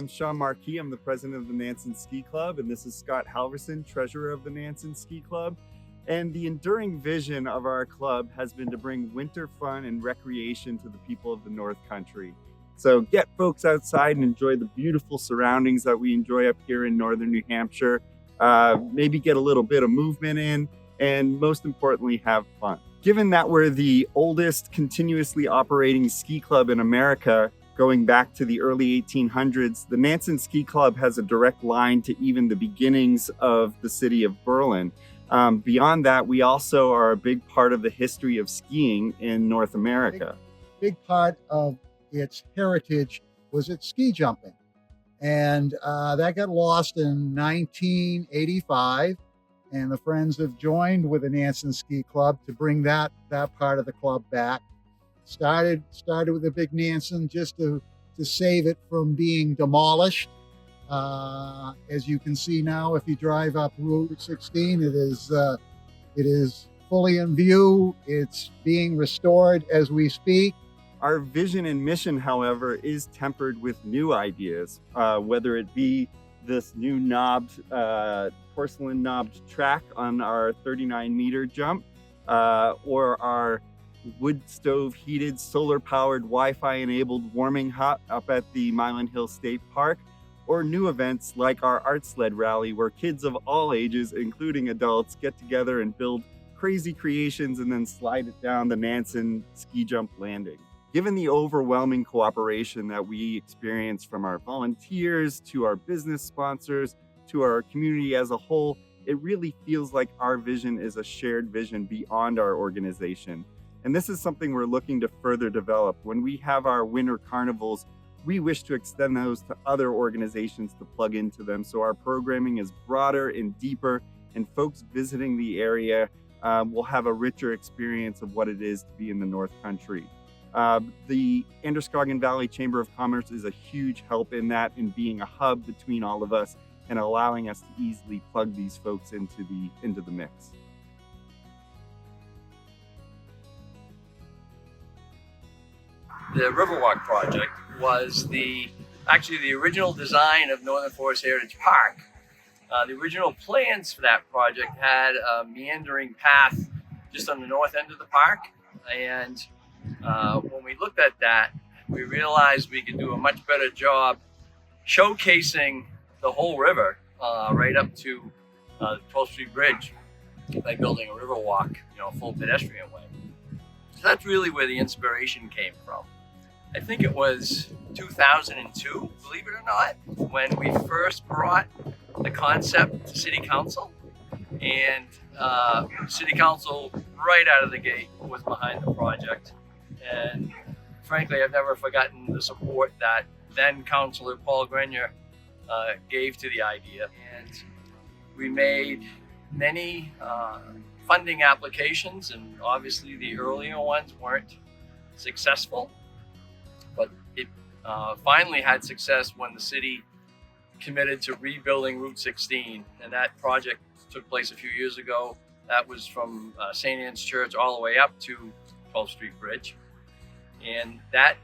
am Sean Marquis. I'm the president of the Nansen Ski Club, and this is Scott Halverson, treasurer of the Nansen Ski Club. And the enduring vision of our club has been to bring winter fun and recreation to the people of the North Country. So get folks outside and enjoy the beautiful surroundings that we enjoy up here in northern New Hampshire. Maybe get a little bit of movement in, and most importantly, have fun. Given that we're the oldest continuously operating ski club in America, going back to the early 1800s, the Nansen Ski Club has a direct line to even the beginnings of the city of Berlin. Beyond that, we also are a big part of the history of skiing in North America. Big part of its heritage was its ski jumping. And that got lost in 1985. And the Friends have joined with the Nansen Ski Club to bring that part of the club back. Started with the big Nansen just to save it from being demolished. As you can see now, if you drive up Route 16, it is fully in view. It's being restored as we speak. Our vision and mission, however, is tempered with new ideas, whether it be this new porcelain knobbed track on our 39-meter jump, or our wood stove heated solar powered Wi-Fi enabled warming hut up at the Mylan Hill State Park, or new events like our art sled rally, where kids of all ages, including adults, get together and build crazy creations and then slide it down the Nansen ski jump landing. Given the overwhelming cooperation that we experience from our volunteers to our business sponsors to our community as a whole, it really feels like our vision is a shared vision beyond our organization. And this is something we're looking to further develop. When we have our winter carnivals, we wish to extend those to other organizations to plug into them. So our programming is broader and deeper, and folks visiting the area will have a richer experience of what it is to be in the North Country. The Androscoggin Valley Chamber of Commerce is a huge help in that, in being a hub between all of us and allowing us to easily plug these folks into the mix. The Riverwalk project was actually the original design of Northern Forest Heritage Park. The original plans for that project had a meandering path just on the north end of the park, and when we looked at that, we realized we could do a much better job showcasing the whole river right up to the 12th Street Bridge by building a river walk, a full pedestrian way. So that's really where the inspiration came from. I think it was 2002, believe it or not, when we first brought the concept to City Council, and City Council right out of the gate was behind the project. And frankly, I've never forgotten the support that then Councilor Paul Grenier gave to the idea. And we made many funding applications, and obviously the earlier ones weren't successful, but it finally had success when the city committed to rebuilding Route 16, and that project took place a few years ago. That was from St. Anne's Church all the way up to 12th Street Bridge. And that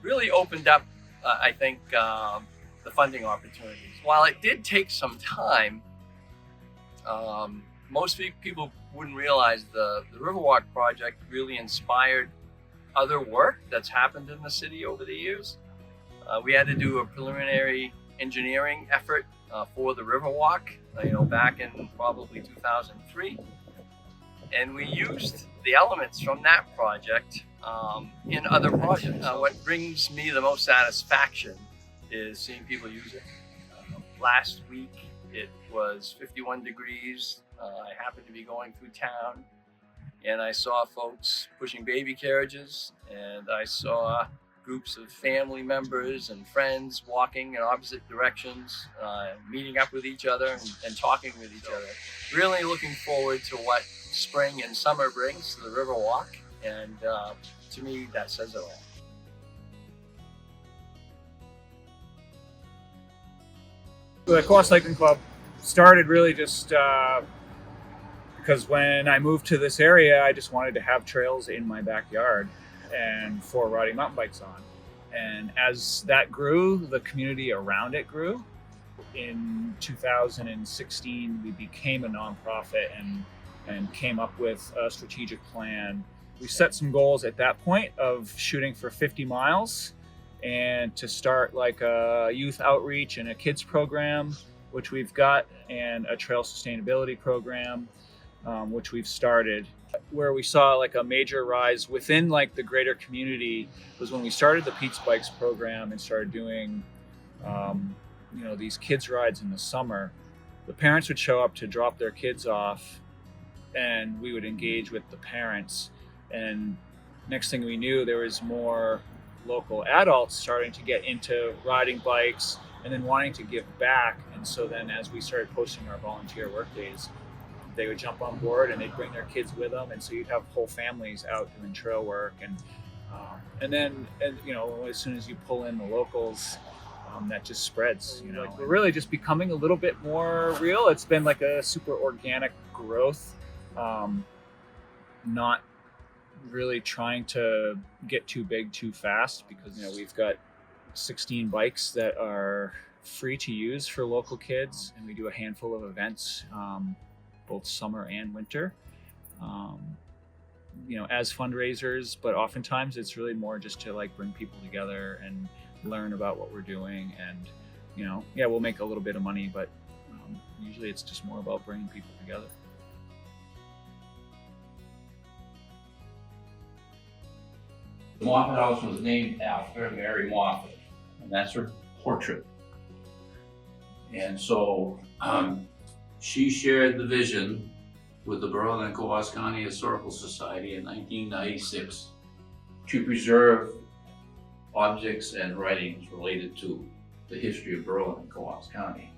really opened up, I think, the funding opportunities. While it did take some time, most people wouldn't realize the Riverwalk project really inspired other work that's happened in the city over the years. We had to do a preliminary engineering effort for the Riverwalk, back in probably 2003. And we used the elements from that project in other projects. What brings me the most satisfaction is seeing people use it. Last week it was 51 degrees. I happened to be going through town, and I saw folks pushing baby carriages, and I saw groups of family members and friends walking in opposite directions, meeting up with each other and talking with each other. Really looking forward to what spring and summer brings to the Riverwalk, and to me, that says it all. The Coast Hiking Club started really just because when I moved to this area, I just wanted to have trails in my backyard and for riding mountain bikes on. And as that grew, the community around it grew. In 2016, we became a nonprofit and came up with a strategic plan. We set some goals at that point of shooting for 50 miles and to start like a youth outreach and a kids program, which we've got, and a trail sustainability program, which we've started. Where we saw like a major rise within like the greater community was when we started the Pete's Bikes program and started doing these kids rides in the summer. The parents would show up to drop their kids off and we would engage with the parents, and next thing we knew there was more local adults starting to get into riding bikes and then wanting to give back. And so then as we started posting our volunteer work days, they would jump on board and they'd bring their kids with them, and so you'd have whole families out doing trail work. And then as soon as you pull in the locals, that just spreads. Like we're really just becoming a little bit more real. It's been like a super organic growth, not really trying to get too big too fast, because we've got 16 bikes that are free to use for local kids, and we do a handful of events, both summer and winter, as fundraisers. But oftentimes it's really more just to like bring people together and learn about what we're doing. And we'll make a little bit of money, but usually it's just more about bringing people together. The Moffat House was named after Mary Moffat, and that's her portrait. And so she shared the vision with the Berlin and Coos County Historical Society in 1996 to preserve objects and writings related to the history of Berlin and Coos County.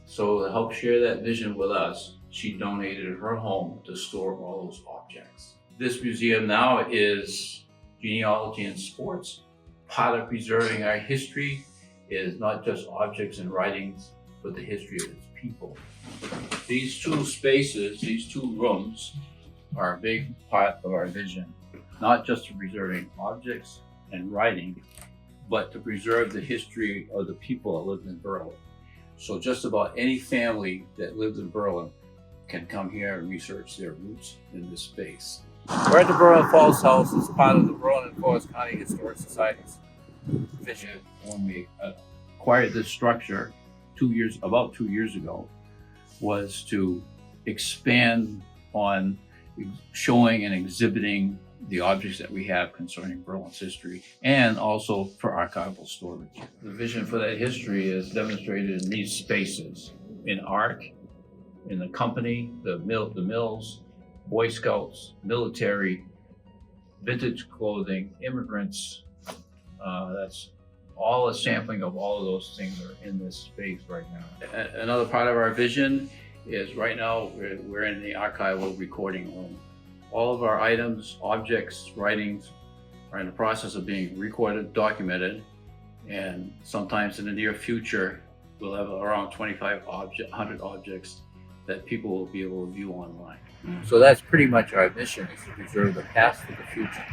So to help share that vision with us, she donated her home to store all those objects. This museum now is genealogy and sports. Part of preserving our history is not just objects and writings, but the history of its people. These two spaces, these two rooms, are a big part of our vision, not just for preserving objects and writing, but to preserve the history of the people that lived in Berlin. So just about any family that lived in Berlin can come here and research their roots in this space. We're at the Berlin Falls House as part of the Berlin and Coos County Historic Society's vision. When we acquired this structure about 2 years ago, was to expand on showing and exhibiting the objects that we have concerning Berlin's history, and also for archival storage. The vision for that history is demonstrated in these spaces: in art, in the company, the mills, Boy Scouts, military, vintage clothing, immigrants. That's all a sampling of all of those things are in this space right now. Another part of our vision is right now we're in the archival recording room. All of our items, objects, writings are in the process of being recorded, documented, and sometimes in the near future we'll have around 2,500 objects that people will be able to view online. So that's pretty much our mission, is to preserve the past for the future.